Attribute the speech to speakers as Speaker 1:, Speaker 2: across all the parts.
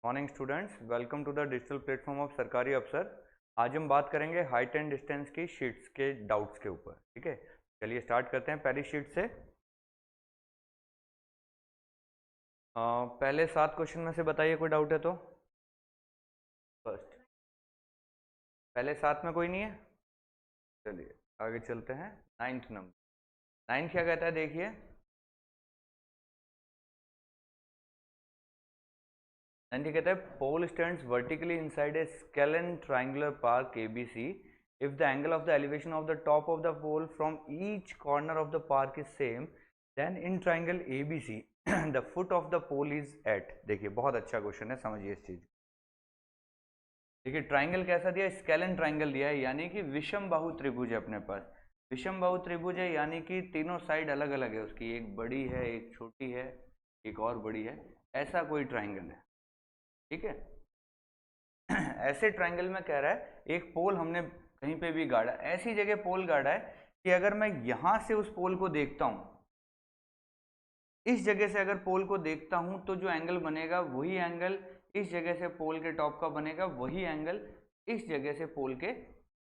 Speaker 1: Morning students, welcome to the digital platform of Sarkari Afsar. आज हम बात करेंगे हाइट एंड डिस्टेंस की शीट्स के डाउट्स के ऊपर। ठीक है, चलिए स्टार्ट करते हैं पहली शीट से। पहले 7 क्वेश्चन में से बताइए कोई डाउट है तो। फर्स्ट, पहले 7 में कोई नहीं है। चलिए आगे चलते हैं। 9th नंबर, 9 क्या कहता है देखिए। एंड ये कहता है pole stands vertically inside a scalene triangular park ABC if the angle of the elevation of the top of the pole from each corner of the park is same then in triangle ABC the foot of the pole is at। देखिए बहुत अच्छा question है, समझिए इस चीज। देखिए triangle कैसा दिया, स्केलन ट्राइंगल दिया है, यानी कि विषम बाहु त्रिभुज है अपने पास। विषम बाहु त्रिभुज है यानी कि तीनों साइड अलग अलग है उसकी, एक बड़ी है, एक छोटी है, एक और बड़ी है, ऐसा कोई ट्राइंगल है। ठीक है ऐसे ट्राइंगल में कह रहा है एक पोल हमने कहीं पे भी गाड़ा, ऐसी जगह पोल गाड़ा है कि अगर मैं यहां से उस पोल को देखता हूं, इस जगह से अगर पोल को देखता हूं तो जो एंगल बनेगा वही एंगल इस जगह से पोल के टॉप का बनेगा, वही एंगल इस जगह से पोल के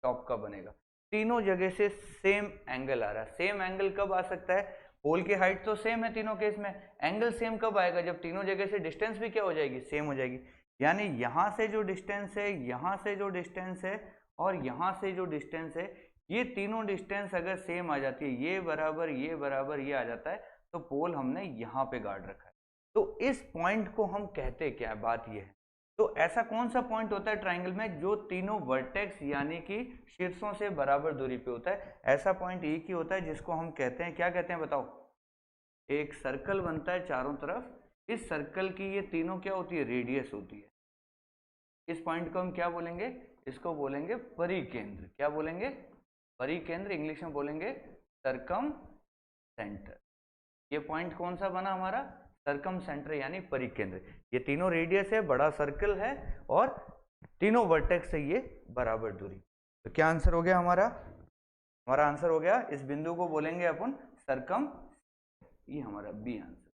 Speaker 1: टॉप का बनेगा। तीनों जगह से सेम एंगल आ रहा है। सेम एंगल कब आ सकता है? पोल की हाइट तो सेम है तीनों केस में, एंगल सेम कब आएगा? जब तीनों जगह से डिस्टेंस भी क्या हो जाएगी, सेम हो जाएगी। यानी यहां से जो डिस्टेंस है, यहां से जो डिस्टेंस है और यहां से जो डिस्टेंस है, ये तीनों डिस्टेंस अगर सेम आ जाती है, ये बराबर ये आ जाता है, तो पोल हमने यहां पे गाड़ रखा है। तो इस पॉइंट को हम कहते क्या है, बात ये है। तो ऐसा कौन सा पॉइंट होता है ट्राइंगल में जो तीनों वर्टेक्स यानी कि शीर्षों से बराबर दूरी पे होता है? ऐसा पॉइंट एक ही होता है जिसको हम कहते हैं, क्या कहते हैं बताओ? एक सर्कल बनता है चारों तरफ, इस सर्कल की ये तीनों क्या होती है, रेडियस होती है। इस पॉइंट को हम क्या बोलेंगे? इसको बोलेंगे परिकेंद्र। क्या बोलेंगे? परिकेंद्र, इंग्लिश में बोलेंगे सर्कम सेंटर। ये पॉइंट कौन सा बना हमारा? सर्कम सेंटर यानी परिकेंद्र। ये तीनों रेडियस है, बड़ा सर्कल है और तीनों वर्टेक्स से ये बराबर दूरी। तो क्या आंसर हो गया हमारा? हमारा आंसर हो गया, इस बिंदु को बोलेंगे अपन सर्कम, ये हमारा बी आंसर।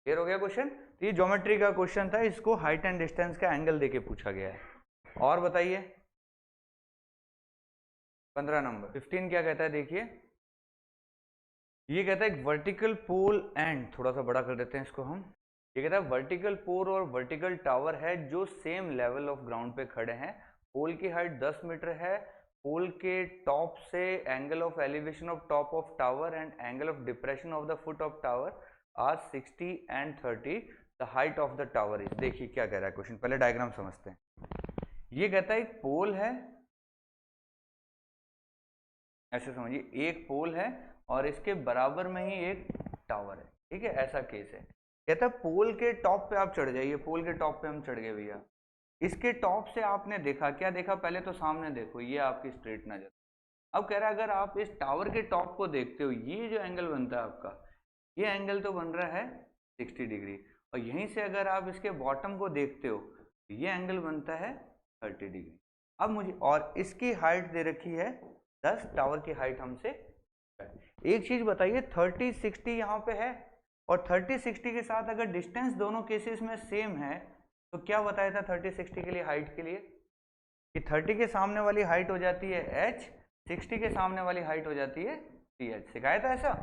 Speaker 1: क्लियर हो गया क्वेश्चन? तो ये ज्योमेट्री का क्वेश्चन था, इसको हाइट एंड डिस्टेंस का एंगल देके पूछा गया है। और बताइए 15 नंबर, 15 क्या कहता है देखिए। ये कहता है वर्टिकल पोल एंड, थोड़ा सा बड़ा कर देते हैं इसको हम। ये कहता है वर्टिकल पोल और वर्टिकल टावर है जो सेम लेवल ऑफ ग्राउंड पे खड़े हैं। पोल की हाइट 10 मीटर है। पोल के टॉप से angle of elevation of top of tower and angle of depression of the foot of tower are 60 and 30। The height of the tower is. देखिए क्या कह रहा है क्वेश्चन, पहले डायग्राम समझते हैं। ये कहता है एक पोल है, ऐसे समझिए, एक पोल है और इसके बराबर में ही एक टावर है। ठीक है, ऐसा केस है। कहता है पोल के टॉप पे आप चढ़ जाइए। पोल के टॉप पे हम चढ़ गए भैया। इसके टॉप से आपने देखा, क्या देखा? पहले तो सामने देखो, ये आपकी स्ट्रेट नजर। अब कह रहा है अगर आप इस टावर के टॉप को देखते हो, ये जो एंगल बनता है आपका, ये एंगल तो बन रहा है 60 डिग्री। और यहीं से अगर आप इसके बॉटम को देखते हो, ये एंगल बनता है 30 डिग्री। अब मुझे, और इसकी हाइट दे रखी है 10, टावर की हाइट हमसे। एक चीज बताइए, 30 60 यहाँ पे है और 30 60 के साथ अगर डिस्टेंस दोनों केसेस में सेम है, तो क्या बताया था 30 60 के लिए हाइट के लिए? कि 30 के सामने वाली हाइट हो जाती है h, 60 के सामने वाली हाइट हो जाती है 3h। सिखाया था ऐसा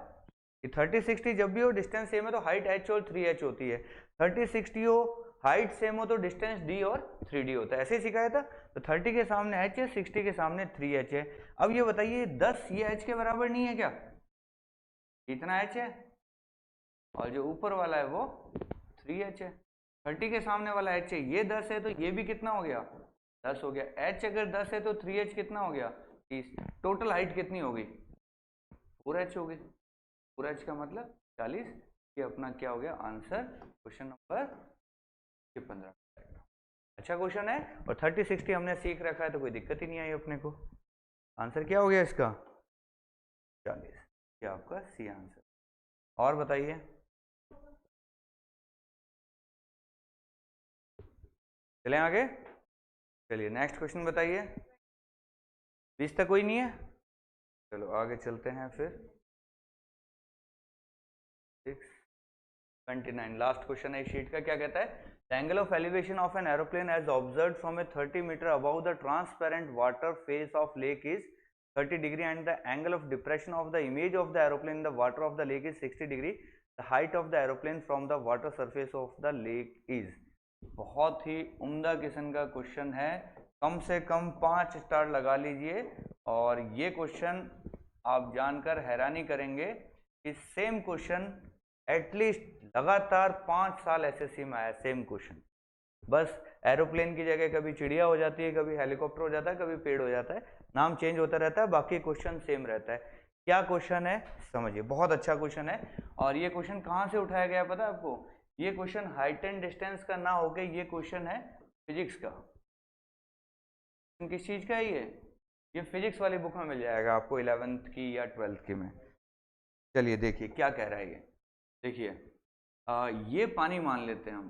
Speaker 1: कि 30 60 जब भी हो डिस्टेंस सेम है तो हाइट h और 3h होती है। 30 60 हो, हाइट सेम हो तो डिस्टेंस d और 3d होता है। ऐसे ही सिखाया था। तो 30 के सामने h है, 60 के सामने 3h है। अब ये बताइए 10 ये h के बराबर नहीं है क्या? इतना h है और जो ऊपर वाला है वो 3h है। 30 के सामने वाला h है, ये 10 है, तो ये भी कितना हो गया? 10 हो गया। h अगर 10 है तो 3h कितना हो गया? 30। टोटल हाइट कितनी हो गई? 4h हो गई। 4h का मतलब 40। ये अपना क्या हो गया आंसर, क्वेश्चन नंबर 15। अच्छा क्वेश्चन है, और 30 60 हमने सीख रखा है तो कोई दिक्कत ही नहीं आई अपने को। आंसर क्या हो गया इसका? 40। ये आपका सी आंसर। और बताइए, चलें आगे। चलिए नेक्स्ट क्वेश्चन बताइए। 20 तक कोई नहीं है? चलो आगे चलते हैं फिर। 629 लास्ट क्वेश्चन है इस शीट का। क्या कहता है? The angle of elevation of an aeroplane as observed from a 30 meter above the transparent water face of lake is 30 degree and the angle of depression of the image of the aeroplane in the water of the lake is 60 degree. The height of the aeroplane from the water surface of the lake is. बहुत ही उम्दा किस्म का question है, कम से कम 5 star लगा लीजिए। और ये क्वेश्चन आप जानकर हैरानी करेंगे कि सेम क्वेश्चन एटलीस्ट लगातार 5 साल एसएससी में आया, सेम क्वेश्चन। बस एरोप्लेन की जगह कभी चिड़िया हो जाती है, कभी हेलीकॉप्टर हो जाता है, कभी पेड़ हो जाता है, नाम चेंज होता रहता है, बाकी क्वेश्चन सेम रहता है। क्या क्वेश्चन है समझिए, बहुत अच्छा क्वेश्चन है। और ये क्वेश्चन कहाँ से उठाया गया पता है आपको? ये क्वेश्चन हाइट एंड डिस्टेंस का ना होके ये क्वेश्चन है फिजिक्स का। किस चीज का है ये फिजिक्स वाली बुक में मिल जाएगा आपको, 11th की या 12th की में। चलिए देखिए क्या कह रहा है ये। देखिए ये पानी मान लेते हैं हम,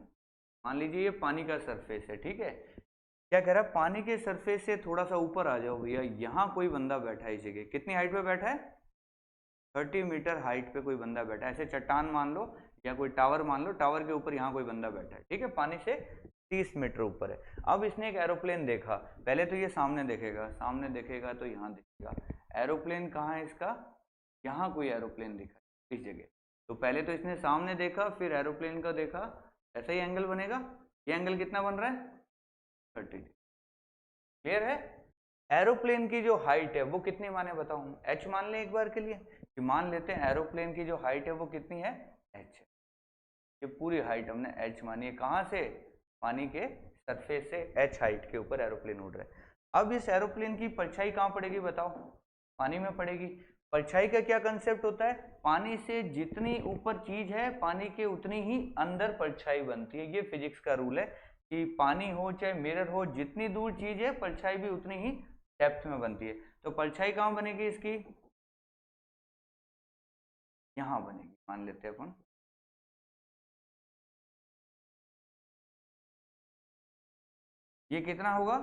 Speaker 1: मान लीजिए ये पानी का सरफेस है, ठीक है। क्या कह रहा है, पानी के सरफेस से थोड़ा सा ऊपर आ जाओ भैया, यहाँ कोई बंदा बैठा है इस जगह। कितनी हाइट पे बैठा है? 30 मीटर हाइट पे कोई बंदा बैठा है। ऐसे चट्टान मान लो या कोई टावर मान लो, टावर के ऊपर यहाँ कोई बंदा बैठा है, ठीक है, पानी से 30 मीटर ऊपर है। अब इसने एक एरोप्लेन देखा, पहले तो ये सामने देखेगा, सामने देखेगा तो यहाँ देखेगा। एरोप्लेन कहाँ है इसका? यहाँ कोई एरोप्लेन दिखा इस जगह। तो पहले तो इसने सामने देखा, फिर एरोप्लेन का देखा, ऐसा ही एंगल बनेगा। ये एंगल कितना बन रहा है? 30। क्लियर है? एरोप्लेन की जो हाइट है वो कितनी माने बताऊं? h मान लें एक बार के लिए, कि मान लेते हैं एरोप्लेन की जो हाइट है वो कितनी है? h। ये पूरी हाइट हमने h मानी है। कहाँ से? पानी के सरफेस से h हाइट के ऊपर एरोप्लेन उड़ रहा है। अब इस एरोप्लेन की परछाई कहाँ पड़ेगी बताओ? पानी में पड़ेगी। परछाई का क्या कंसेप्ट होता है? पानी से जितनी ऊपर चीज है पानी के उतनी ही अंदर परछाई बनती है। ये फिजिक्स का रूल है कि पानी हो चाहे मिरर हो, जितनी दूर चीज है परछाई भी उतनी ही डेप्थ में बनती है। तो परछाई कहाँ बनेगी इसकी? यहाँ बनेगी, मान लेते हैं अपन। ये कितना होगा?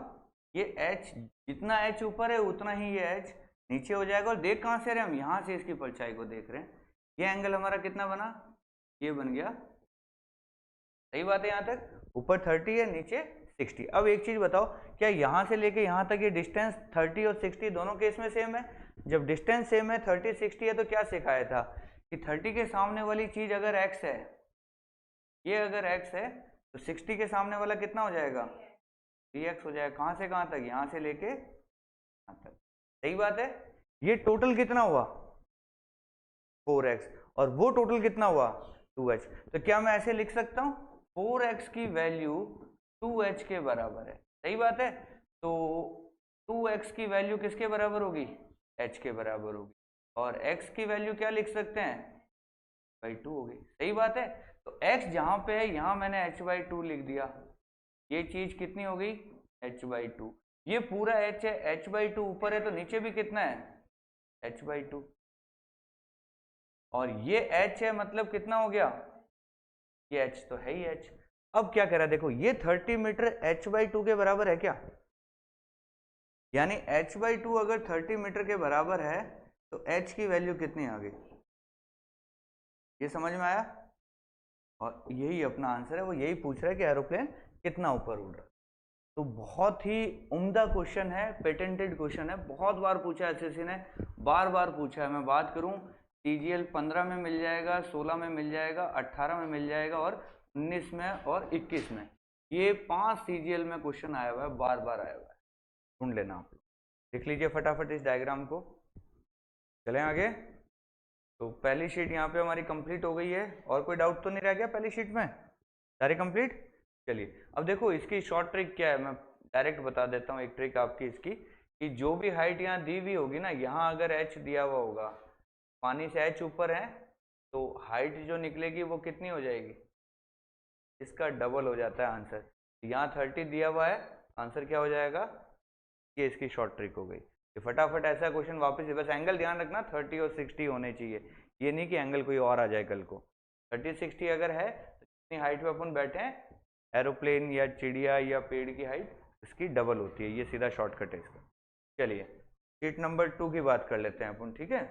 Speaker 1: ये h, जितना h ऊपर है उतना ही ये h नीचे हो जाएगा। और देख कहाँ से रहे हम? यहाँ से इसकी परछाई को देख रहे हैं। ये एंगल हमारा कितना बना? ये बन गया। सही बात है यहाँ तक? ऊपर 30 है, नीचे 60। अब एक चीज बताओ, क्या यहाँ से लेके यहाँ तक ये डिस्टेंस 30 और 60 दोनों केस में सेम है? जब डिस्टेंस सेम है, 30 60 है, तो क्या सिखाया था कि 30 के सामने वाली चीज अगर x है, ये अगर x है तो 60 के सामने वाला कितना हो जाएगा? 3x हो जाएगा। कहाँ से कहाँ तक? यहाँ से लेके यहाँ तक। सही बात है? ये टोटल कितना हुआ? 4x। और वो टोटल कितना हुआ? 2h। तो क्या मैं ऐसे लिख सकता हूँ? 4x की वैल्यू 2h के बराबर है। सही बात है? तो 2x की वैल्यू किसके बराबर होगी? h के बराबर होगी। और x की वैल्यू क्या लिख सकते हैं? h/2 होगी। सही बात है? तो x जहां पे है यहाँ मैंने h/2 लिख दिया। ये चीज कितनी हो गई? h/2। ये पूरा h है, h/2 ऊपर है तो नीचे भी कितना है? h/2। और ये h है, मतलब कितना हो गया? ये h तो है ही h। अब क्या कह रहा है देखो, ये 30 मीटर h/2 के बराबर है क्या? यानी h/2 अगर 30 मीटर के बराबर है तो h की वैल्यू कितनी आ गई? ये समझ में आया? और यही अपना आंसर है, वो यही पूछ रहा है कि एरोप्लेन कितना ऊपर उड़ रहा है। तो बहुत ही उम्दा क्वेश्चन है, पेटेंटेड क्वेश्चन है, बहुत बार पूछा है एसएससी ने, बार बार पूछा है। मैं बात करूं टीजीएल 15 में मिल जाएगा, 16 में मिल जाएगा, 18 में मिल जाएगा और 19 में और 21 में। ये 5 सीजीएल में क्वेश्चन आया हुआ है, बार बार आया हुआ है। ढूंढ लेना आप लोग, देख लीजिए फटाफट इस डायग्राम को। चलें आगे। तो पहली शीट यहाँ पे हमारी कंप्लीट हो गई है। और कोई डाउट तो नहीं रह गया पहली शीट में? सारे कंप्लीट। चलिए अब देखो इसकी शॉर्ट ट्रिक क्या है, मैं डायरेक्ट बता देता हूँ एक ट्रिक आपकी इसकी, कि जो भी हाइट यहाँ दी हुई होगी ना, यहाँ अगर h दिया हुआ होगा, पानी से h ऊपर है, तो हाइट जो निकलेगी वो कितनी हो जाएगी? इसका डबल हो जाता है आंसर। यहाँ 30 दिया हुआ है, आंसर क्या हो जाएगा? ये इसकी शॉर्ट ट्रिक हो गई। तो फटाफट ऐसा क्वेश्चन वापस, बस एंगल ध्यान रखना 30 और 60 होने चाहिए, ये नहीं कि एंगल कोई और आ जाए कल को। 30 60 अगर है तो जितनी हाइट पे अपन बैठे हैं, एरोप्लेन या चिड़िया या पेड़ की हाइट इसकी डबल होती है। ये सीधा शॉर्टकट है इसका। चलिए शीट नंबर 2 की बात कर लेते हैं अपन, ठीक है।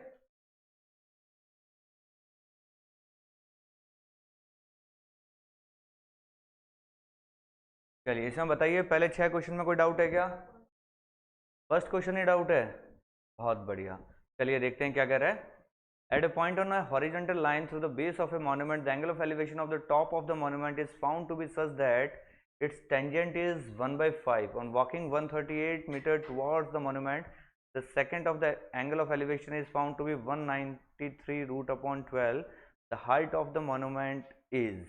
Speaker 1: चलिए इसमें बताइए, पहले 6 क्वेश्चन में कोई डाउट है क्या? फर्स्ट क्वेश्चन ही डाउट है? बहुत बढ़िया। चलिए देखते हैं क्या कह रहा है। At a point on a horizontal line through the base of a monument, the angle of elevation of the top of the monument is found to be such that its tangent is 1 by 5. On walking 138 meter towards the monument, the secant of the angle of elevation is found to be 193 root upon 12. The height of the monument is.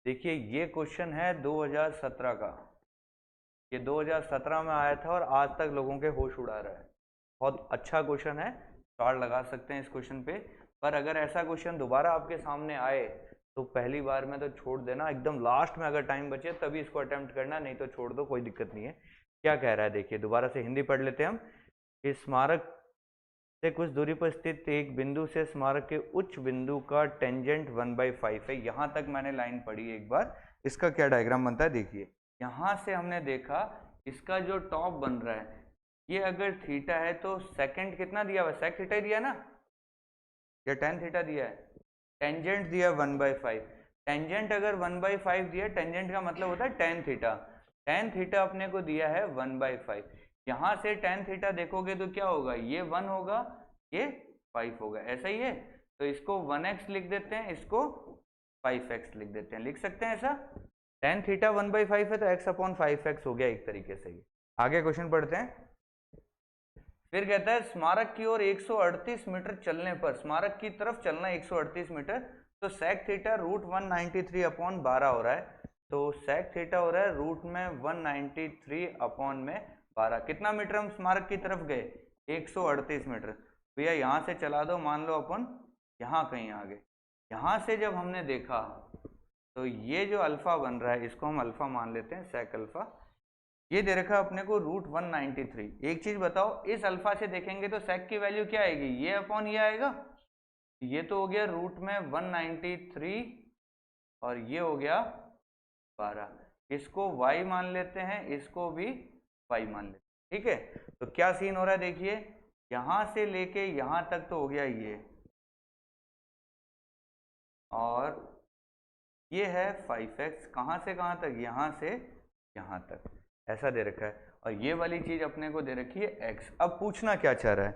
Speaker 1: देखिए ये question है 2017 का, ये 2017 में आया था और आज तक लोगों के होश उड़ा रहा है। बहुत अच्छा क्वेश्चन है, स्टार लगा सकते हैं इस क्वेश्चन पे। पर अगर ऐसा क्वेश्चन दोबारा आपके सामने आए तो पहली बार में तो छोड़ देना, एकदम लास्ट में अगर टाइम बचे तभी इसको अटेम्प्ट करना, नहीं तो छोड़ दो, कोई दिक्कत नहीं है। क्या कह रहा है देखिए, दोबारा से हिंदी पढ़ लेते हैं हम। इस स्मारक से कुछ दूरी पर स्थित एक बिंदु से स्मारक के उच्च बिंदु का टेंजेंट 1/5 है। यहाँ तक मैंने लाइन पढ़ी एक बार, इसका क्या डायग्राम बनता है देखिए। यहाँ से हमने देखा इसका जो टॉप बन रहा है, ये अगर थीटा है तो सेकंड कितना दिया हुआ है, सेक थीटा दिया ना या टेन थीटा दिया है? टेंजेंट दिया 1/5। टेंजेंट अगर 1/5 दिया, टेंजेंट का मतलब होता है टेन थीटा। टेन थीटा अपने को दिया है 1/5। यहाँ से टेन थीटा देखोगे तो क्या होगा, ये 1 होगा, ये 5 होगा, ऐसा ही है। तो इसको 1x लिख देते हैं, इसको 5x लिख देते हैं, लिख सकते हैं ऐसा। टेन थीटा 1/5 है तो x अपॉन 5x हो गया एक तरीके से। आगे क्वेश्चन पढ़ते हैं। फिर कहता है स्मारक की ओर 138 मीटर चलने पर, स्मारक की तरफ चलना 138 मीटर, तो सेक थीटा रूट 193 अपॉन 12 हो रहा है। तो सेक थीटा हो रहा है रूट में 193 अपॉन में 12। कितना मीटर हम स्मारक की तरफ गए? 138 मीटर। भैया यहाँ से चला दो, मान लो अपन यहाँ कहीं आ गए। यहाँ से जब हमने देखा तो ये जो अल्फा बन रहा है इसको हम अल्फा मान लेते हैं, सेक अल्फा। ये दे रखा अपने को रूट 193। एक चीज बताओ, इस अल्फा से देखेंगे तो सेक की वैल्यू क्या आएगी, ये अपॉन ये आएगा। ये तो हो गया रूट में 193 और ये हो गया 12। इसको y मान लेते हैं, इसको भी y मान लेते हैं, ठीक है। तो क्या सीन हो रहा है देखिए, यहां से लेके यहां तक तो हो गया ये, और ये है 5x। कहां से कहां तक, यहां से यहां तक, ऐसा दे रखा है। और ये वाली चीज अपने को दे रखी है x। अब पूछना क्या चाह रहा है,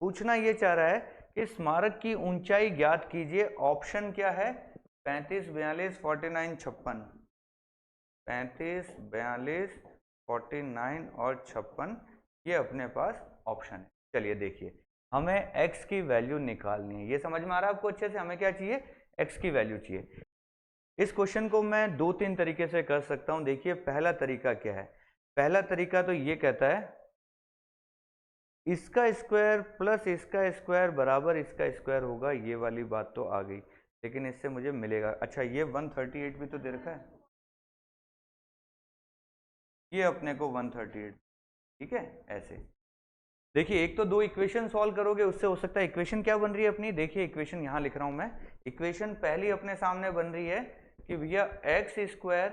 Speaker 1: पूछना ये चाह रहा है कि स्मारक की ऊंचाई ज्ञात कीजिए। ऑप्शन क्या है, 35, 42, 49, 56। 35, 42, 49 और 56, ये अपने पास ऑप्शन है। चलिए देखिए, हमें x की वैल्यू निकालनी है। ये समझ में आ रहा है आपको अच्छे से, हमें क्या चाहिए, x की वैल्यू चाहिए। इस क्वेश्चन को मैं 2-3 तरीके से कर सकता हूं। देखिए पहला तरीका क्या है, पहला तरीका तो ये कहता है इसका स्क्वायर प्लस इसका स्क्वायर बराबर इसका स्क्वायर होगा। ये वाली बात तो आ गई, लेकिन इससे मुझे मिलेगा, अच्छा ये 138 भी तो दे रखा है, ये अपने को 138, ठीक है। ऐसे देखिए, एक तो दो इक्वेशन सॉल्व करोगे, उससे हो सकता है इक्वेशन क्या बन रही है अपनी, देखिए इक्वेशन यहां लिख रहा हूं मैं। इक्वेशन पहली अपने सामने बन रही है कि भैया एक्स स्क्वायर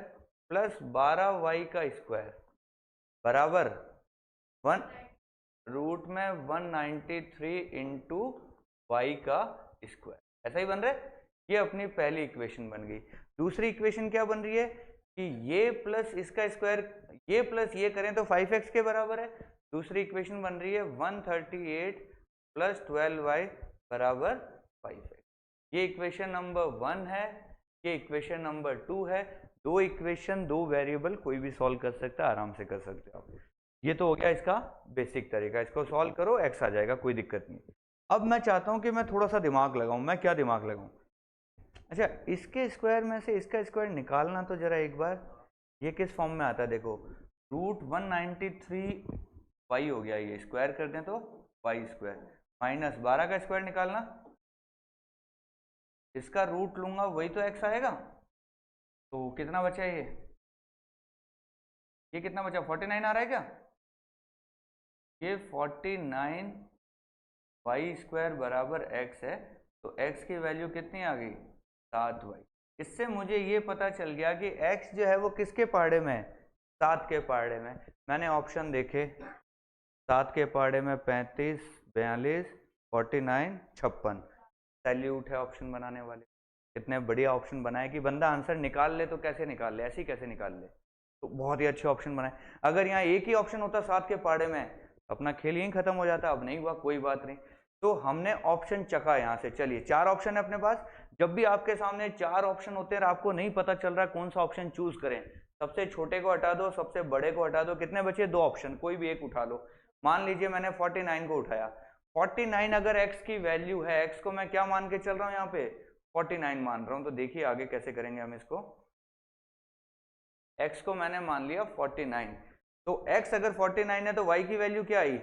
Speaker 1: प्लस 12y का स्क्वायर बराबर 1 रूट में 193 इंटू वाई का स्क्वायर, ऐसा ही बन रहा है। ये अपनी पहली इक्वेशन बन गई। दूसरी इक्वेशन क्या बन रही है कि ये प्लस इसका स्क्वायर, ये प्लस ये करें तो 5x के बराबर है। दूसरी इक्वेशन बन रही है 138 प्लस 12y बराबर 5x। ये इक्वेशन नंबर 1 है, ये इक्वेशन नंबर 2 है। दो इक्वेशन, दो वेरिएबल, कोई भी सॉल्व कर सकता है, आराम से कर सकते हो आप। ये तो हो गया इसका बेसिक तरीका, इसको सॉल्व करो x आ जाएगा, कोई दिक्कत नहीं। अब मैं चाहता हूं कि मैं थोड़ा सा दिमाग लगाऊं। मैं क्या दिमाग लगाऊं, अच्छा इसके स्क्वायर में से इसका स्क्वायर निकालना तो जरा एक बार। ये किस फॉर्म में आता है देखो, रूट 193 वाई हो गया, ये स्क्वायर कर दें तो वाई स्क्वायर, माइनस 12 का स्क्वायर निकालना, इसका रूट लूंगा वही तो x आएगा। तो कितना बचा ये कितना बचा, 49 आ रहा है क्या, ये 49 वाई स्क्वायर बराबर x है। तो x की वैल्यू कितनी आ गई, 7y। इससे मुझे ये पता चल गया कि x जो है वो किसके पहाड़े में है, 7 के पहाड़े में। मैंने ऑप्शन देखे, 7 के पहाड़े में 35, 42, 49, 56। सैल्यूट है ऑप्शन बनाने वाले, इतने बढ़िया ऑप्शन बनाए कि बंदा आंसर निकाल ले तो कैसे निकाल ले, ऐसे ही कैसे निकाल ले। तो बहुत ही अच्छे ऑप्शन बनाए। अगर यहाँ एक ही ऑप्शन होता 7 के पहाड़े में, अपना खेल यहीं खत्म हो जाता। अब नहीं हुआ, कोई बात नहीं। तो हमने ऑप्शन चखा यहाँ से। चलिए 4 ऑप्शन है अपने पास। जब भी आपके सामने 4 ऑप्शन होते हैं और आपको नहीं पता चल रहा कौन सा ऑप्शन चूज करें, सबसे छोटे को हटा दो, सबसे बड़े को हटा दो, कितने बचे? 2 ऑप्शन, कोई भी एक उठा लो। मान लीजिए मैंने 49 को उठाया। 49 अगर x की वैल्यू है, x को मैं क्या मान के चल रहा हूं यहाँ पे? 49 मान रहा हूं। तो देखिए आगे कैसे करेंगे हम इसको। x को मैंने मान लिया 49, तो x अगर 49 है तो y की वैल्यू क्या आई?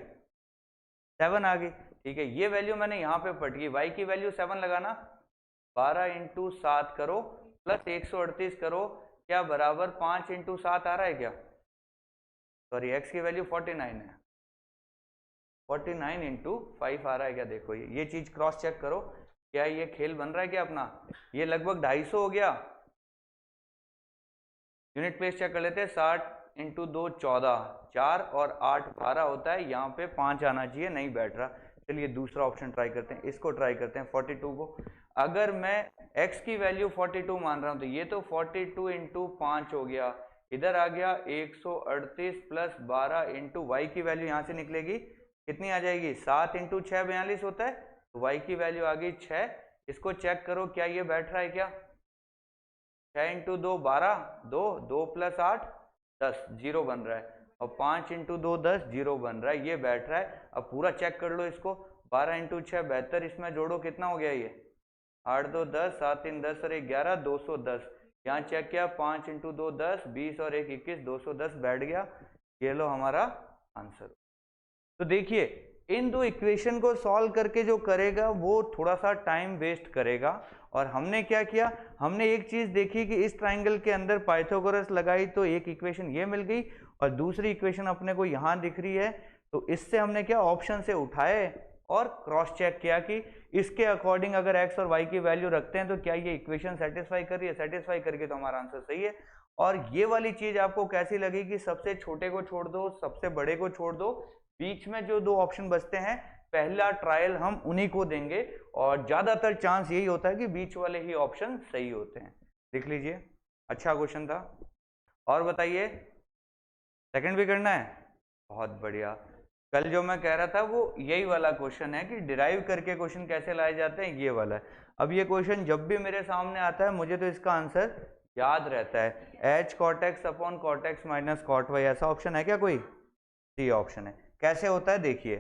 Speaker 1: 7 आ गई। ठीक है, ये वैल्यू मैंने यहाँ पे पट गई। y की वैल्यू 7 लगाना, 12 इंटू 7 करो प्लस 138 करो, क्या बराबर 5 इंटू 7 आ रहा है क्या? सॉरी, x की वैल्यू 49 है, 49 इंटू 5 आ रहा है क्या? देखो ये चीज क्रॉस चेक करो, क्या ये खेल बन रहा है क्या अपना? ये लगभग 250 हो गया। यूनिट प्लेस चेक कर लेते हैं। 60 इंटू 2 14, 4 और 8 12 होता है। यहाँ पे 5 आना चाहिए, नहीं बैठ रहा। चलिए दूसरा ऑप्शन ट्राई करते हैं, इसको ट्राई करते हैं 42 को। अगर मैं x की वैल्यू 42 मान रहा हूँ तो ये तो 42 इंटू 5 हो गया, इधर आ गया 138 प्लस 12 इंटू वाई की वैल्यू यहाँ से निकलेगी, कितनी आ जाएगी? 7 इंटू 6 42 होता है, तो y की वैल्यू आ गई 6। इसको चेक करो, क्या ये बैठ रहा है क्या? 6 इंटू 2 12, 2 2 प्लस 8 10, 0 बन रहा है। और 5 इंटू 2 10, 0 बन रहा है, ये बैठ रहा है। अब पूरा चेक कर लो इसको। 12 इंटू 6 72, इसमें जोड़ो कितना हो गया ये? 8 2 10, 7 3 10 और 1 11, 210। यहाँ चेक किया, 5 इंटू 2 10, 20 और 1 21, 210 बैठ गया। ये लो हमारा आंसर। तो देखिए इन दो इक्वेशन को सॉल्व करके जो करेगा वो थोड़ा सा टाइम वेस्ट करेगा। और हमने क्या किया, हमने एक चीज देखी कि इस ट्राइंगल के अंदर पाइथागोरस लगाई तो एक इक्वेशन ये मिल गई और दूसरी इक्वेशन अपने को यहाँ दिख रही है। तो इससे हमने क्या ऑप्शन से उठाए और क्रॉस चेक किया कि इसके अकॉर्डिंग अगर x और y की वैल्यू रखते हैं तो क्या ये इक्वेशन सेटिस्फाई कर रही है। सेटिस्फाई करके तो हमारा आंसर सही है। और ये वाली चीज आपको कैसी लगी कि सबसे छोटे को छोड़ दो, सबसे बड़े को छोड़ दो, बीच में जो 2 ऑप्शन बचते हैं पहला ट्रायल हम उन्हीं को देंगे और ज्यादातर चांस यही होता है कि बीच वाले ही ऑप्शन सही होते हैं। देख लीजिए, अच्छा क्वेश्चन था। और बताइए, सेकंड भी करना है? बहुत बढ़िया। कल जो मैं कह रहा था वो यही वाला क्वेश्चन है कि डिराइव करके क्वेश्चन कैसे लाए जाते हैं, ये वाला है। अब ये क्वेश्चन जब भी मेरे सामने आता है मुझे तो इसका आंसर याद रहता है, h cot x upon cot x minus cot y। ऐसा ऑप्शन है क्या कोई? सी ऑप्शन है। कैसे होता है देखिए,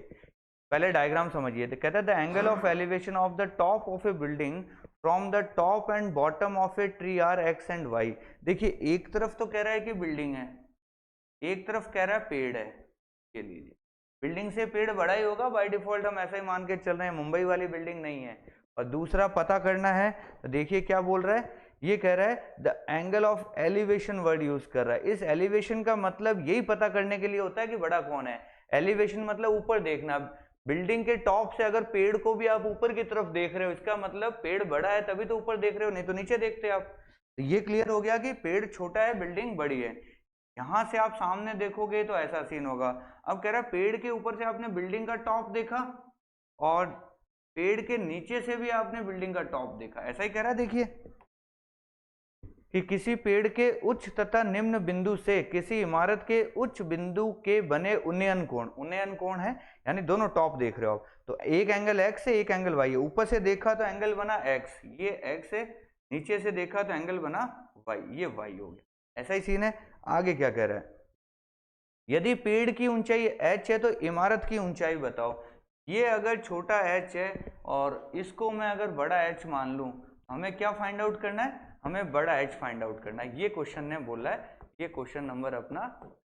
Speaker 1: पहले डायग्राम समझिए। तो कहता है the angle of elevation of the top of a building from the top and bottom of a tree are X and Y. देखिए एक तरफ तो कह रहा है कि बिल्डिंग है, एक तरफ कह रहा है पेड़ है। ये लीजिए, बिल्डिंग से पेड़ बड़ा ही होगा बाय डिफॉल्ट, हम ऐसा ही मान के चल रहे हैं, मुंबई वाली बिल्डिंग नहीं है। और दूसरा पता करना है, तो देखिए क्या बोल रहा है, ये कह रहा है the angle of elevation word use कर रहा है। इस एलिवेशन का मतलब यही पता करने के लिए होता है कि बड़ा कौन है। एलिवेशन मतलब ऊपर देखना। बिल्डिंग के टॉप से अगर पेड़ को भी आप ऊपर की तरफ देख रहे हो, इसका मतलब पेड़ बड़ा है तभी तो ऊपर देख रहे हो, नहीं तो नीचे देखते आप। तो ये क्लियर हो गया कि पेड़ छोटा है, बिल्डिंग बड़ी है। यहां से आप सामने देखोगे तो ऐसा सीन होगा। अब कह रहा है पेड़ के ऊपर से आपने बिल्डिंग का टॉप देखा और पेड़ के नीचे से भी आपने बिल्डिंग का टॉप देखा, ऐसा ही कह रहा है। देखिए कि किसी पेड़ के उच्च तथा निम्न बिंदु से किसी इमारत के उच्च बिंदु के बने उन्नयन कोण, उन्नयन कोण है यानी दोनों टॉप देख रहे हो आप, तो एक एंगल x है, एक एंगल y है। ऊपर से देखा तो एंगल बना x, ये x है, नीचे से देखा तो एंगल बना y, ये y हो गया। ऐसा ही सीन है। आगे क्या कह रहा है, यदि पेड़ की ऊंचाई h है तो इमारत की ऊंचाई बताओ। ये अगर छोटा h है और इसको मैं अगर बड़ा h मान लूं, हमें क्या फाइंड आउट करना है, हमें बड़ा h फाइंड आउट करना है। ये क्वेश्चन ने बोला है, ये क्वेश्चन नंबर अपना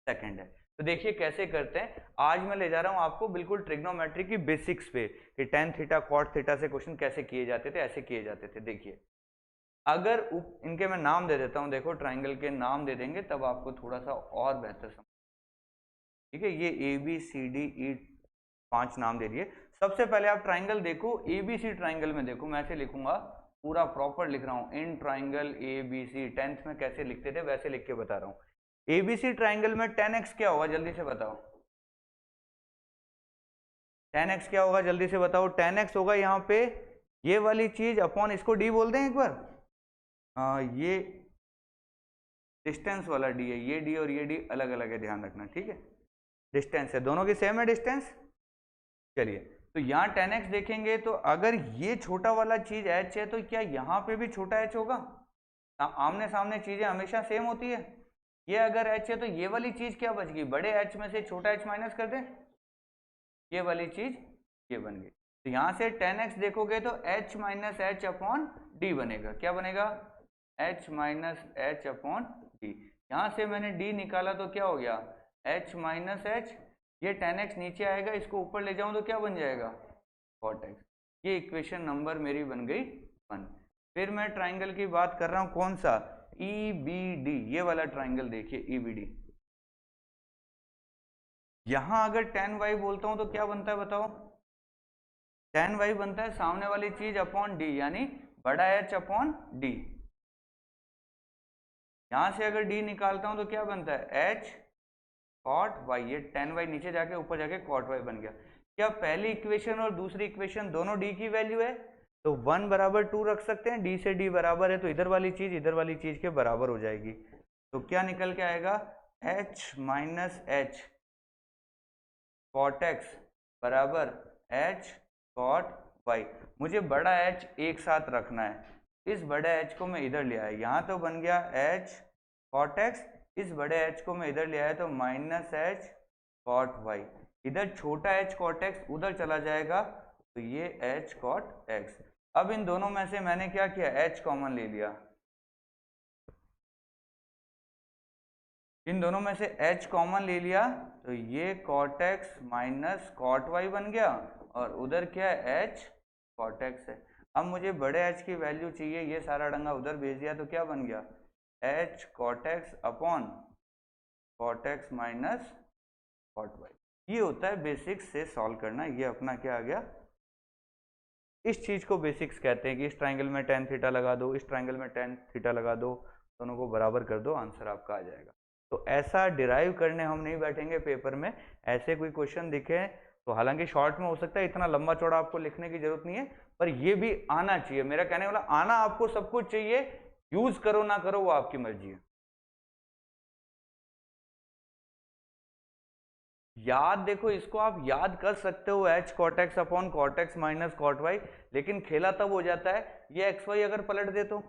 Speaker 1: सेकंड है। तो देखिए कैसे करते हैं। आज मैं ले जा रहा हूं आपको बिल्कुल ट्रिग्नोमेट्री की बेसिक्स पे कि tan थीटा cot थीटा से क्वेश्चन कैसे किए जाते थे, ऐसे किए जाते थे। देखिए अगर इनके मैं नाम दे देता हूं, देखो ट्राइंगल के नाम दे देंगे तब आपको थोड़ा सा और बेहतर समझ। ठीक है, ये A B C D E 5 नाम दे दिए। सबसे पहले आप ट्राइंगल देखो, एबीसी ट्राइंगल में देखो, मैं ऐसे लिखूंगा, पूरा प्रॉपर लिख रहा हूं, इन ट्राइंगल एबीसी। 10th में कैसे लिखते थे वैसे लिख के बता रहा हूं। एबीसी ट्राइंगल में 10x क्या होगा, जल्दी से बताओ। 10x क्या होगा, जल्दी से बताओ। 10x होगा यहाँ पे ये वाली चीज अपॉन, इसको डी बोल दें एक बार। ये डिस्टेंस वाला डी है, ये डी और ये डी अलग अलग है, ध्यान रखना, ठीक है। डिस्टेंस है, दोनों की सेम है डिस्टेंस। चलिए, तो यहाँ 10x देखेंगे तो अगर ये छोटा वाला चीज h है तो क्या यहाँ पे भी छोटा h होगा? आमने सामने चीजें हमेशा सेम होती है। ये अगर h है तो ये वाली चीज क्या बच गई, बड़े h में से छोटा h माइनस कर दें, ये वाली चीज ये बन गई। तो यहाँ से 10x देखोगे तो h minus H upon D बनेगा। क्या बनेगा? h minus H upon D. यहाँ से मैंने d निकाला तो क्या हो गया, h माइनस एच। ये 10x नीचे आएगा, इसको ऊपर ले जाऊं तो क्या बन जाएगा, cot x। ये इक्वेशन नंबर मेरी बन गई 1। फिर मैं ट्राइंगल की बात कर रहा हूं, कौन सा, EBD, ये वाला ट्राइंगल देखिए EBD। यहां अगर 10y बोलता हूं तो क्या बनता है बताओ, 10y बनता है सामने वाली चीज अपॉन डी, यानी बड़ा h अपॉन डी। यहां से अगर d निकालता हूं तो क्या बनता है, h cot y। ये 10y नीचे जाके ऊपर जाके cot y बन गया। क्या पहली इक्वेशन और दूसरी इक्वेशन दोनों d की वैल्यू है, तो 1 बराबर 2 रख सकते हैं, d से d बराबर है तो इधर वाली चीज के बराबर हो जाएगी। तो क्या निकल के आएगा, h minus H cot x बराबर h cot y। मुझे बड़ा h एक साथ रखना है, इस बड़े h को मैं इधर ले आया, यहाँ तो बन गया h cot x, इस बड़े h को मैं इधर ले आया तो माइनस h cot y। इधर छोटा h cot x उधर चला जाएगा तो ये h cot x। अब इन दोनों में से मैंने क्या किया, h कॉमन ले लिया, इन दोनों में से h कॉमन ले लिया तो ये cot x minus cot y बन गया, और उधर क्या है, h cot x है। अब मुझे बड़े h की वैल्यू चाहिए, ये सारा डंगा उधर भेज दिया तो क्या बन गया, h cot x upon cot x minus cot y। ये होता है बेसिक्स से सॉल्व करना। ये अपना क्या आ गया, इस चीज को बेसिक्स कहते हैं कि इस ट्राइंगल में tan थीटा लगा दो, इस ट्राइंगल में tan थीटा लगा दो, दोनों को बराबर कर दो, आंसर आपका आ जाएगा। तो ऐसा डिराइव करने हम नहीं बैठेंगे पेपर में। ऐसे कोई क्वेश्चन दिखे तो हालांकि शॉर्ट में हो सकता है, इतना लंबा चौड़ा आपको लिखने की जरूरत नहीं है, पर ये भी आना चाहिए। मेरा कहने वाला आना आपको सब कुछ चाहिए, यूज करो ना करो वो आपकी मर्जी है। याद देखो, इसको आप याद कर सकते हो h cot x upon cot x minus cot y, लेकिन खेला तब हो जाता है ये x y अगर पलट दे तो,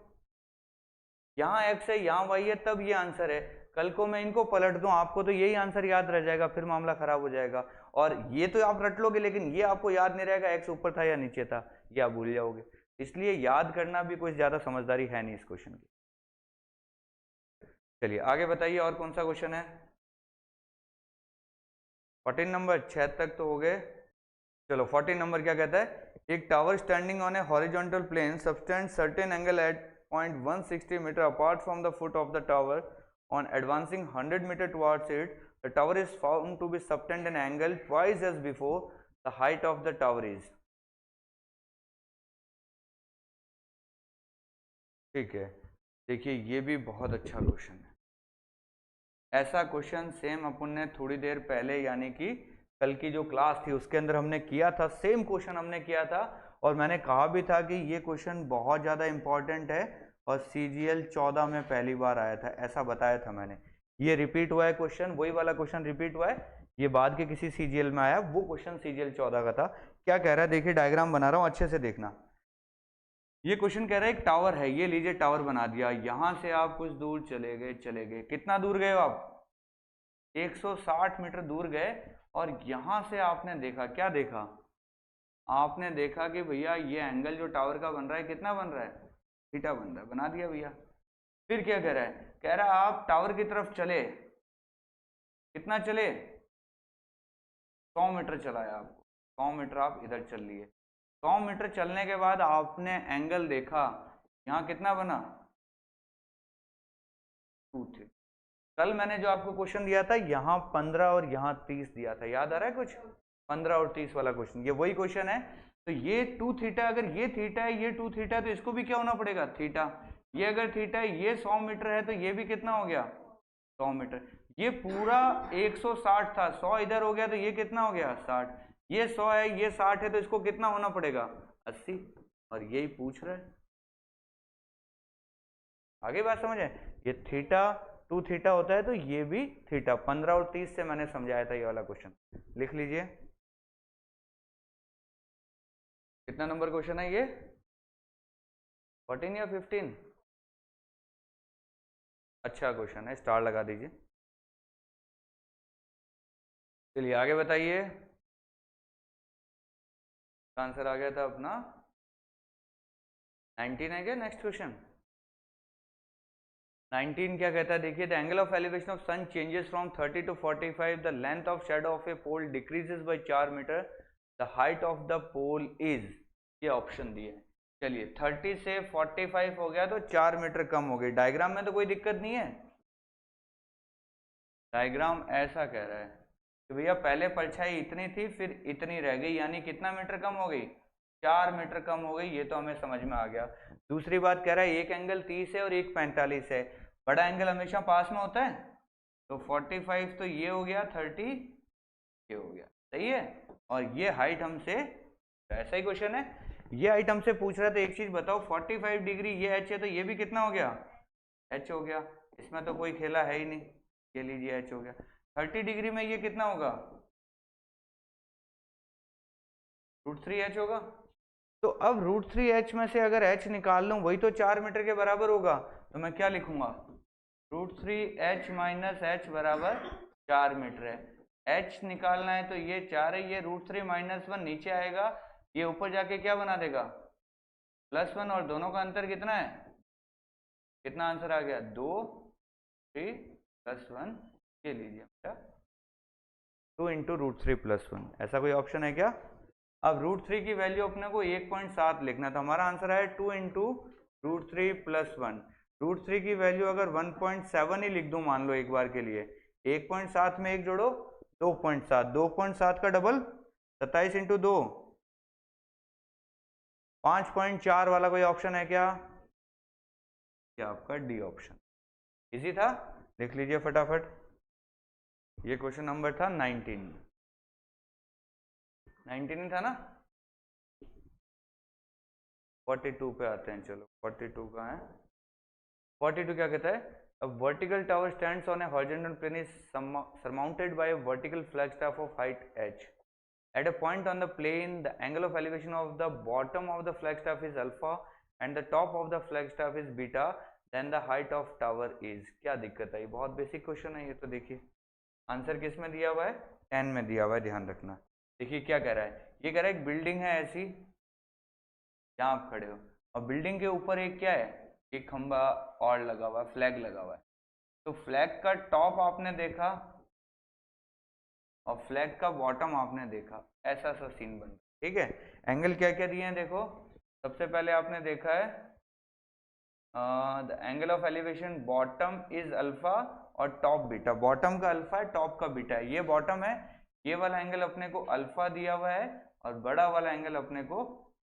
Speaker 1: यहाँ x है यहाँ y है तब ये आंसर है। कल को मैं इनको पलट दूं आपको तो यही आंसर याद रह जाएगा, फिर मामला खराब हो जाएगा। और ये तो आप रट लोगे लेकिन ये आपको याद नहीं रहेगा x ऊपर था या नीचे था, ये आप भूल जाओगे। इसलिए याद करना भी कोई ज्यादा समझदारी है नहीं इस क्वेश्चन की। चलिए आगे बताइए, और कौन सा क्वेश्चन है। 14 नंबर, 6 तक तो हो गए। चलो 14 नंबर क्या कहता है, एक tower standing on a horizontal plane subtend certain angle at point 160 metre apart from the foot of the tower, on advancing 100 meter towards it, the tower is found to be subtend an angle twice as before the height of the tower is। ठीक है, देखिए ये भी बहुत अच्छा question है। ऐसा question same अपन ने थोड़ी देर पहले यानी कि कल की जो क्लास थी उसके अंदर हमने किया था, सेम क्वेश्चन हमने किया था, और मैंने कहा भी था कि ये क्वेश्चन बहुत ज़्यादा इंपॉर्टेंट है और CGL 14 में पहली बार आया था, ऐसा बताया था मैंने। ये रिपीट हुआ है क्वेश्चन, वही वाला क्वेश्चन रिपीट हुआ है, ये बाद के किसी CGL में आया, वो क्वेश्चन CGL 14 का था। क्या कह रहा है देखिए, डायग्राम बना रहा हूँ अच्छे से देखना। ये क्वेश्चन कह रहा है एक टावर है, ये लीजिए टावर बना दिया, यहां से आप कुछ दूर चले गए, कितना दूर गए हो आप, 160 मीटर दूर गए, और यहां से आपने देखा, क्या देखा, आपने देखा कि भैया ये एंगल जो टावर का बन रहा है कितना बन रहा है, थीटा बन रहा है, बना दिया भैया। फिर क्या कह रहा है, कह रहा है आप टावर की तरफ चले, कितना चले, 100 मीटर चलाया आपको, 100 मीटर आप इधर चल लिए। 100 मीटर चलने के बाद आपने एंगल देखा, यहाँ कितना बना, 2 थीटा। कल मैंने जो आपको क्वेश्चन दिया था यहाँ 15 और यहाँ 30 दिया था, याद आ रहा है कुछ, 15 और 30 वाला क्वेश्चन, ये वही क्वेश्चन है। तो ये 2 थीटा, अगर ये थीटा है ये 2 थीटा, तो इसको भी क्या होना पड़ेगा, थीटा। ये अगर थीटा है, ये 100 मीटर है तो ये भी कितना हो गया, 100 मीटर। ये पूरा 160 था, 100 इधर हो गया तो ये कितना हो गया, 60। ये 100 है, ये 60 है, तो इसको कितना होना पड़ेगा, 80। और यही पूछ रहा है, आगे बात समझ है। ये थीटा 2 थीटा होता है तो ये भी थीटा। 15 और 30 से मैंने समझाया था ये वाला क्वेश्चन, लिख लीजिए। कितना नंबर क्वेश्चन है ये? 14 या 15? अच्छा क्वेश्चन है, स्टार लगा दीजिए। चलिए आगे बताइए। आंसर आ गया था अपना 19 है क्या नेक्स्ट क्वेश्चन? 19 क्या कहता है देखिए, the angle of elevation of sun changes from 30 to 45, the length of shadow of a pole decreases by 4 metre, the height of the pole is, ये ऑप्शन दिए हैं। चलिए 30 से 45 हो गया तो 4 मीटर कम हो गई। डायग्राम में तो कोई दिक्कत नहीं है, डायग्राम ऐसा कह रहा है कि भैया पहले परछाई इतनी थी फिर इतनी रह गई, यानी कितना मीटर कम हो गई? 4 मीटर कम हो गई, ये तो हमें समझ में आ गया। दूसरी बात कह रहा है एक एंगल 30 है और एक 45 है, बड़ा एंगल हमेशा पास में होता है, तो 45 तो ये हो गया, 30 ये हो गया, सही है। और ये हाइट हमसे, ऐसा ही क्वेश्चन है, ये हाइट हमसे पूछ रहा था। एक चीज बताओ, 45 डिग्री ये एच है तो ये भी कितना हो गया? एच हो गया, इसमें तो कोई खेला है ही नहीं, ये लीजिए एच हो गया। 30 डिग्री में ये कितना होगा? √3h होगा। तो अब √3h में से अगर h निकाल लूं, वही तो 4 मीटर के बराबर होगा, तो मैं क्या लिखूंगा? √3h माइनस h बराबर 4 मीटर है। h निकालना है तो ये 4 है, ये √3 माइनस 1 नीचे आएगा, ये ऊपर जाके क्या बना देगा? +1, और दोनों का अंतर कितना है? कितना आंसर आ गया? 2, 3 + 1, ये लीजिए बेटा 2 × √3 + 1। ऐसा कोई ऑप्शन है क्या? अब √3 की वैल्यू अपने को 1.7 लिखना था, हमारा आंसर है 2 × √3 + 1। √3 की वैल्यू अगर 1.7 ही लिख दूं मान लो एक बार के लिए, 1.7 में 1 जोड़ो 2.7, 2.7 का डबल 27 × 2, 5.4 वाला कोई ऑप्शन है क्या? क्या आपका डी ऑप्शन। इजी था, लिख लीजिए फटाफट। ये क्वेश्चन नंबर था 19 ही था ना। 42 पे आते हैं, चलो 42 का है। 42 क्या कहता है? A vertical tower stands on a horizontal plane is surmounted by a vertical flagstaff of height h. At a point on the plane, the angle of elevation of the bottom of the flagstaff is alpha and the top of the flagstaff is beta. Then the height of tower is. क्या दिक्कत है? बहुत basic question है ये तो। देखिए answer किस में दिया हुआ है? 10 में दिया हुआ है, ध्यान रखना। देखिए क्या कह रहा है, ये कह रहा है एक बिल्डिंग है ऐसी जहाँ आप खड़े हो, और बिल्डिंग के ऊपर एक क्या है, एक खंबा और लगा हुआ है, फ्लैग लगा हुआ है। तो फ्लैग का टॉप आपने देखा और फ्लैग का बॉटम आपने देखा, ऐसा सा सीन बन रहा है, ठीक है। एंगल क्या क्या दिए हैं देखो, सबसे पहले आपने देखा है the angle of elevation bottom is alpha और टॉप बीटा। बॉटम का अल्फा है, टॉप का बीटा है। ये बॉटम है, ये वाला एंगल अपने को अल्फा दिया हुआ है और बड़ा वाला एंगल अपने को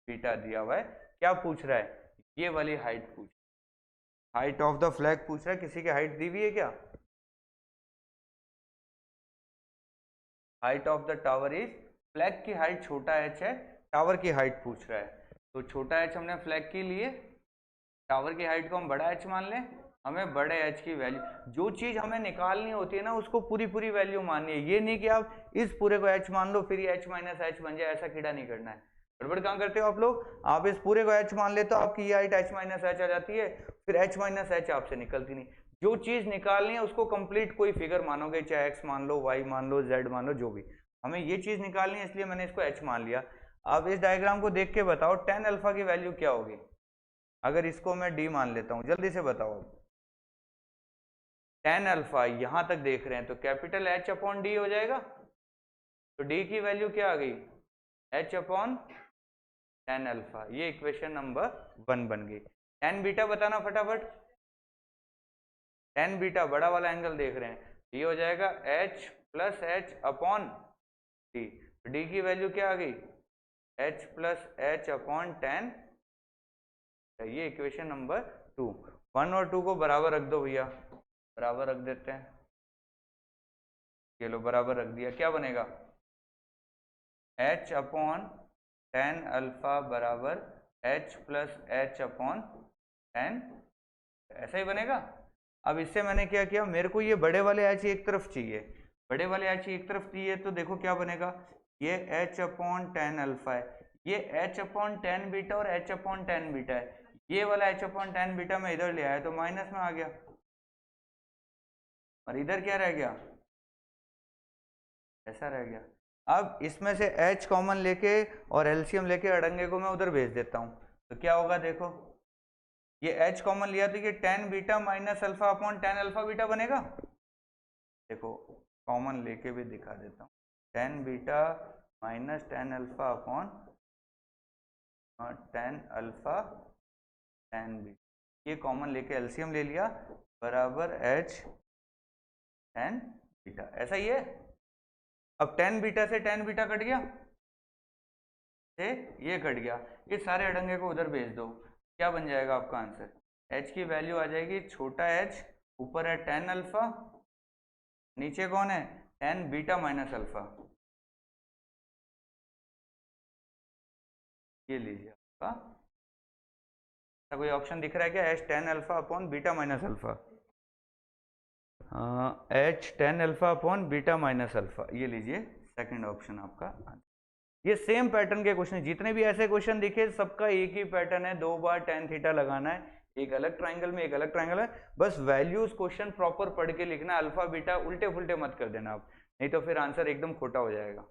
Speaker 1: बीटा दिया हुआ है। क्या पूछ रहा है? ये वाली हाइट पूछ, हाइट ऑफ द फ्लैग पूछ रहा है। किसी की हाइट दी हुई है क्या? Height of the tower is, flag की हाइट छोटा एच है, टावर की हाइट पूछ रहा है। तो छोटा एच हमने फ्लैग की लिए, टावर की हाइट को हम बड़ा एच मान लें, हमें बड़े एच की वैल्यू, जो चीज हमें निकालनी होती है ना उसको पूरी पूरी वैल्यू माननी है। ये नहीं कि आप इस पूरे को एच मान लो फिर ये एच माइनस एच बन जाए, ऐसा कीड़ा नहीं करना है। गड़बड़ कहाँ करते हो आप लोग? आप इस पूरे को एच मान लेते हो, आपकी ये हाइट एच माइनस एच आ जाती है, फिर एच माइनस एच आपसे निकलती नहीं। जो चीज निकालनी है उसको कंप्लीट कोई फिगर मानोगे, चाहे एक्स मान लो, वाई मान लो, जेड मान लो, जो भी। हमें ये चीज निकालनी है इसलिए मैंने इसको एच मान लिया। अब इस डायग्राम को देख के बताओ tan अल्फा की वैल्यू क्या होगी अगर इसको मैं डी मान लेता हूं, जल्दी से बताओ। अब tan अल्फा यहां तक देख रहे हैं तो कैपिटल H अपॉन डी हो जाएगा, तो डी की वैल्यू क्या आ गई? H upon tan alpha. ये इक्वेशन नंबर 1 बन गई। tan बीटा बताना फटाफट। tan बीटा बड़ा वाला एंगल देख रहे हैं, ये हो जाएगा H plus H upon D. D की वैल्यू क्या आ गई? H plus H upon tan। ये इक्वेशन नंबर 2। 1 और 2 को बराबर रख दो भैया, बराबर रख देते हैं। ये लो बराबर रख दिया, क्या बनेगा? H अपॉन tan अल्फा बराबर H plus H upon tan, ऐसा ही बनेगा। अब इससे मैंने क्या किया, मेरे को ये बड़े वाले एच एक तरफ चाहिए, बड़े वाले एच एक तरफ चाहिए, तो देखो क्या बनेगा, ये एच अपॉन टेन अल्फा है, ये एच अपॉन टेन बीटा और एच अपॉन टेन बीटा है, ये वाला एच अपॉन टेन बीटा मैं इधर ले आया तो माइनस में आ गया, और इधर क्या रह गया, ऐसा रह गया। अब इसमें से h कॉमन लेके और एलसीएम लेके अड़ंगे को मैं उधर भेज देता हूँ, तो क्या होगा देखो, ये h कॉमन लिया तो ये tan beta minus alpha upon tan alpha beta बनेगा। देखो कॉमन लेके भी दिखा देता हूँ, tan beta minus tan alpha upon tan alpha tan beta, ये कॉमन लेके एलसीएम ले लिया, बराबर h टेन बीटा, ऐसा ही है। अब टेन बीटा से टेन बीटा कट गया, ये कट गया, ये सारे अड़ंगे को उधर भेज दो, क्या बन जाएगा आपका आंसर, h की वैल्यू आ जाएगी छोटा h, ऊपर है टेन अल्फा, नीचे कौन है, टेन बीटा माइनस अल्फा, ये लीजिए आपका, कोई ऑप्शन दिख रहा है क्या, h tan alpha upon beta minus alpha, h tan alpha upon beta minus alpha, ये लीजिए सेकंड ऑप्शन आपका आंसर। ये सेम पैटर्न के क्वेश्चन, जितने भी ऐसे क्वेश्चन दिखे सबका एक ही पैटर्न है, दो बार टेन थीटा लगाना है, एक अलग ट्राइंगल में एक अलग ट्राइंगल है, बस वैल्यूज क्वेश्चन प्रॉपर पढ़ के लिखना, अल्फा बीटा उल्टे फुल्टे मत कर देना आप, नहीं तो फिर आंसर एकदम खोटा हो जाएगा।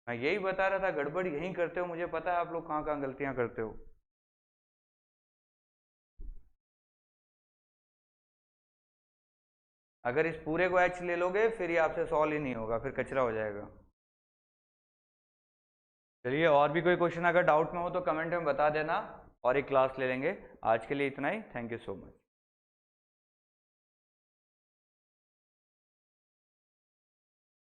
Speaker 1: मैं यही बता रहा था, गड़बड़ यही करते हो, मुझे पता है आप लोग कहाँ कहाँ गलतियां करते हो। अगर इस पूरे को h ले लोगे फिर ये आपसे सॉल्व ही नहीं होगा, फिर कचरा हो जाएगा। चलिए, और भी कोई क्वेश्चन अगर डाउट में हो तो कमेंट में बता देना, और एक क्लास ले लेंगे। आज के लिए इतना ही, थैंक यू सो मच।